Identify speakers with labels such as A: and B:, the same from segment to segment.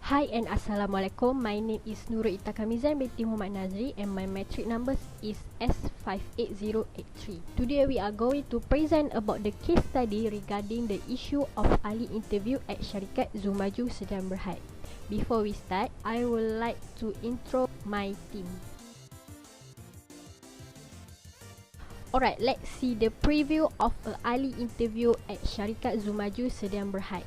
A: Hi and Assalamualaikum. My name is NURUL KHAMIZAN binti Muhammad Nazeri and my metric numbers is S58083. Today we are going to present about the case study regarding the issue of ahli interview at Syarikat Zumaju Sdn Bhd. Before we start, I would like to intro my team. Alright, let's see the preview of a ahli interview at Syarikat Zumaju Sdn Bhd.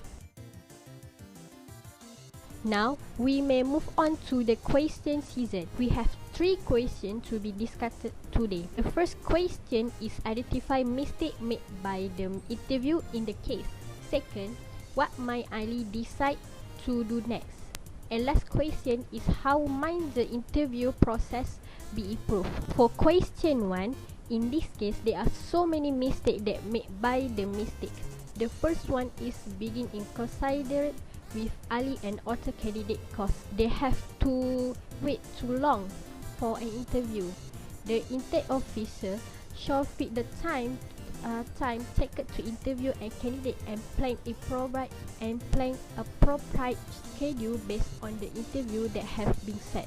A: Now, we may move on to the question season. We have 3 questions to be discussed today. The first question is identify mistake made by the interview in the case. Second, what might Ali decide to do next? And last question is how might the interview process be improved? For question 1, in this case, there are so many mistakes that made by the mistake. The first one is being inconsiderate with Ali and other candidate cause they have to wait too long for an interview. The intake officer should fit the time taken to interview a candidate and plan a appropriate schedule based on the interview that have been set.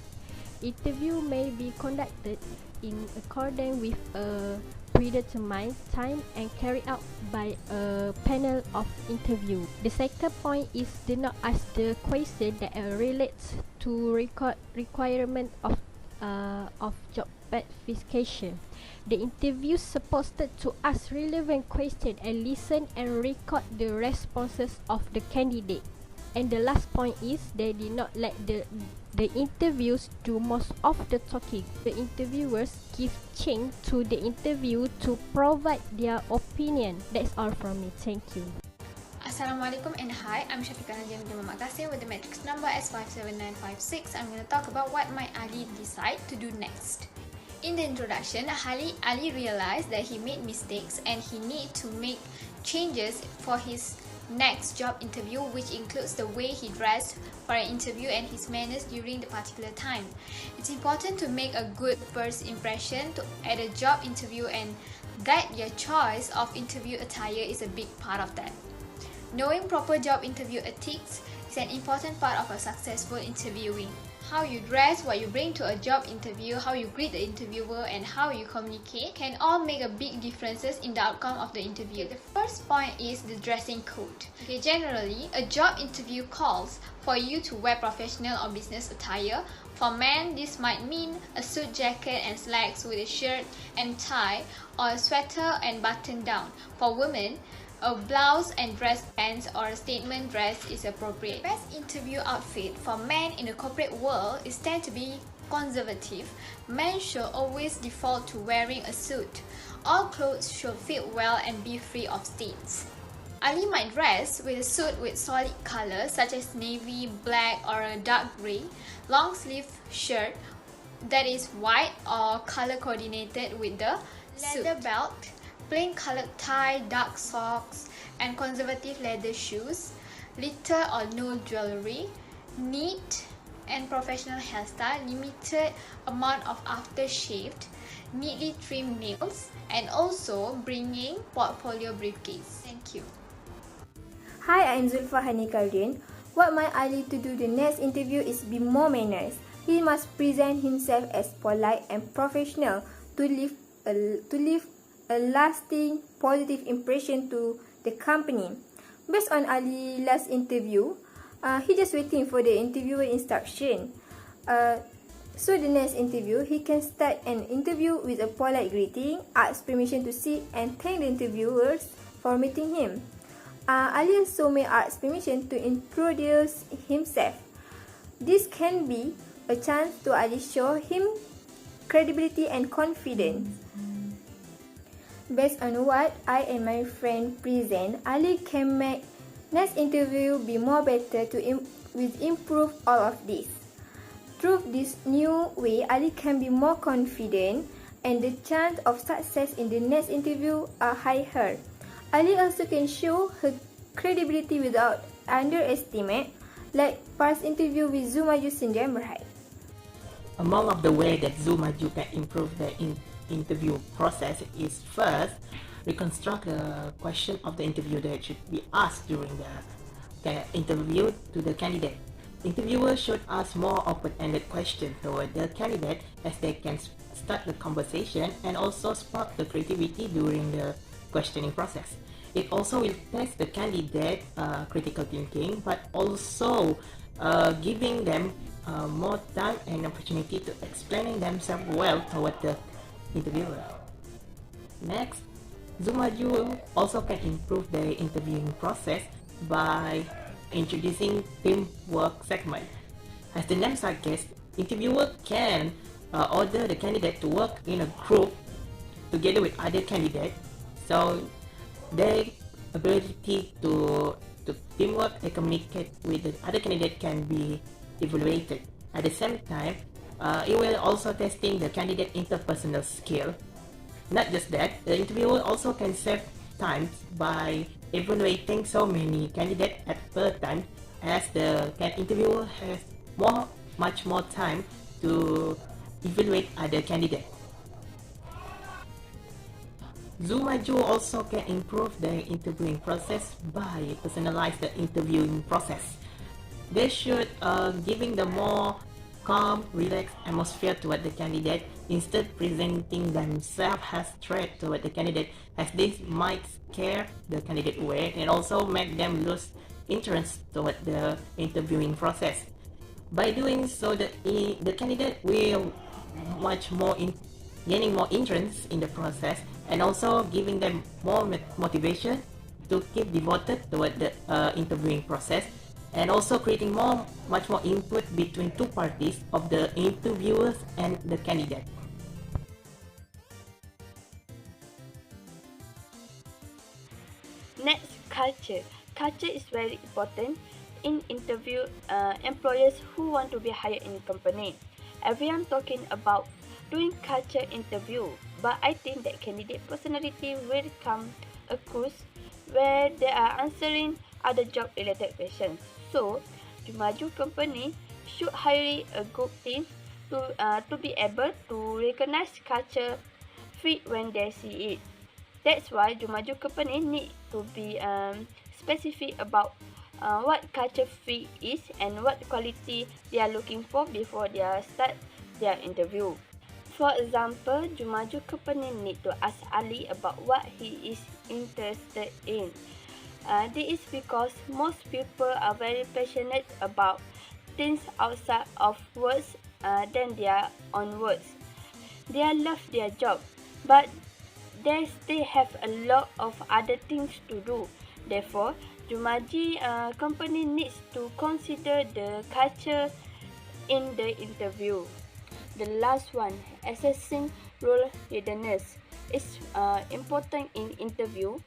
A: Interview may be conducted in accordance with a predetermined time and carried out by a panel of interview. The second point is do not ask the question that relates to requirement of job verification. The interview supposed to ask relevant questions and listen and record the responses of the candidate. And the last point is they did not let the interviews do most of the talking. The interviewers give chance to the interview to provide their opinion. That's all from me. Thank you.
B: Assalamualaikum and hi, I'm SYAFIQAH KASSIM with the matrix number S57956. I'm going to talk about what might Ali decide to do next. In the introduction, Ali realized that he made mistakes and he need to make changes for his next job interview, which includes the way he dressed for an interview and his manners during the particular time. It's important to make a good first impression at a job interview, and guide your choice of interview attire is a big part of that. Knowing proper job interview ethics is an important part of a successful interviewing. How you dress, what you bring to a job interview, how you greet the interviewer, and how you communicate can all make a big differences in the outcome of the interview. The first point is the dressing code. Generally, a job interview calls for you to wear professional or business attire. For men, this might mean a suit jacket and slacks with a shirt and tie, or a sweater and button down. For women, a blouse and dress pants or a statement dress is appropriate. Best interview outfit for men in the corporate world is tend to be conservative. Men should always default to wearing a suit. All clothes should fit well and be free of stains. Ali might dress with a suit with solid colors such as navy, black or a dark grey, long sleeve shirt that is white or color coordinated with the leather belt, plain colored tie, dark socks, and conservative leather shoes, little or no jewelry, neat and professional hairstyle, limited amount of aftershave, neatly trimmed nails, and also bringing portfolio briefcase. Thank you.
C: Hi, I'm ZULFAHANI. What might Ali to do the next interview is be more manners. He must present himself as polite and professional to leave a lasting positive impression to the company. Based on Ali's last interview, he just waiting for the interviewer instruction. So the next interview, he can start an interview with a polite greeting, ask permission to sit, and thank the interviewers for meeting him. Ali also may ask permission to introduce himself. This can be a chance to Ali show him credibility and confidence. Based on what I and my friend present, Ali can make next interview be more better to improve all of this. Through this new way, Ali can be more confident and the chance of success in the next interview are higher. Ali also can show her credibility without underestimate, like past interview with Zumaju Sdn Bhd.
D: Among of the way that Zumaju can improve the interview process is first, reconstruct the question of the interview that should be asked during the interview to the candidate. Interviewers should ask more open-ended questions toward the candidate as they can start the conversation and also spark the creativity during the questioning process. It also will test the candidate critical thinking, but also giving them more time and opportunity to explaining themselves well toward the interviewer. Next, Zumaju also can improve the interviewing process by introducing teamwork segment. As the name suggests, interviewer can order the candidate to work in a group together with other candidates, so their ability to teamwork and communicate with the other candidate can be evaluated. At the same time, it will also testing the candidate interpersonal skill. Not just that, the interviewer also can save time by evaluating so many candidates at per time, as the interviewer has much more time to evaluate other candidates. Zumaju also can improve the interviewing process by personalize the interviewing process. They should giving the more calm, relaxed atmosphere toward the candidate instead presenting themselves as threat toward the candidate, as this might scare the candidate away and also make them lose interest toward the interviewing process. By doing so, the candidate will much more gaining more interest in the process and also giving them more motivation to keep devoted toward the interviewing process, and also creating much more input between two parties of the interviewers and the candidate.
E: Next, culture. Culture is very important in interview employers who want to be hired in a company. Everyone talking about doing culture interview, but I think that candidate personality will come across where they are answering other job related questions. So, Zumaju company should hire a good team to be able to recognize culture fit when they see it. That's why Zumaju company need to be specific about what culture fit is and what quality they are looking for before they start their interview. For example, Zumaju company need to ask Ali about what he is interested in. This is because most people are very passionate about things outside of words than their own words. They love their job, but they still have a lot of other things to do. Therefore, Zumaju company needs to consider the culture in the interview. The last one, assessing role readiness, is important in interview.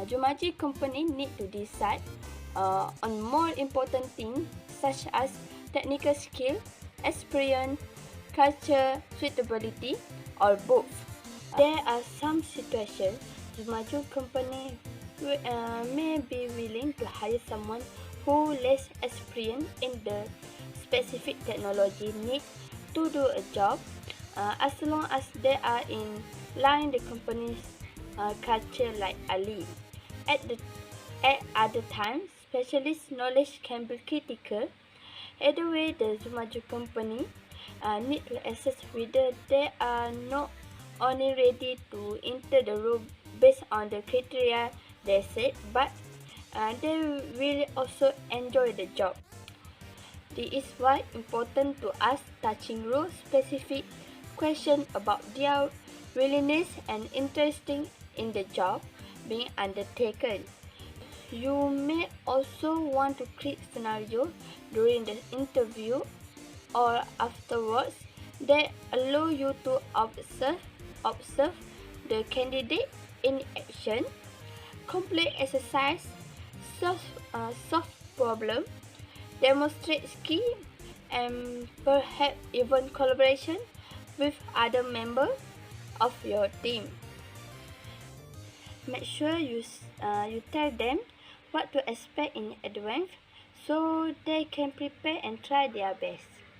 E: Zumaju company need to decide on more important things such as technical skill, experience, culture, suitability, or both. There are some situations Zumaju company may be willing to hire someone who less experienced in the specific technology need to do a job, as long as they are in line the company's culture like Ali. At other times, specialist knowledge can be critical. Either way, the Zumaju company need to assess whether they are not only ready to enter the role based on the criteria they set, but they will also enjoy the job. This is why important to ask touching role specific questions about their willingness and interest in the job being undertaken. You may also want to create scenarios during the interview or afterwards that allow you to observe the candidate in action, complete exercise, solve problem, demonstrate skill, and perhaps even collaboration with other members of your team. Make sure you tell them what to expect in advance so they can prepare and try their best.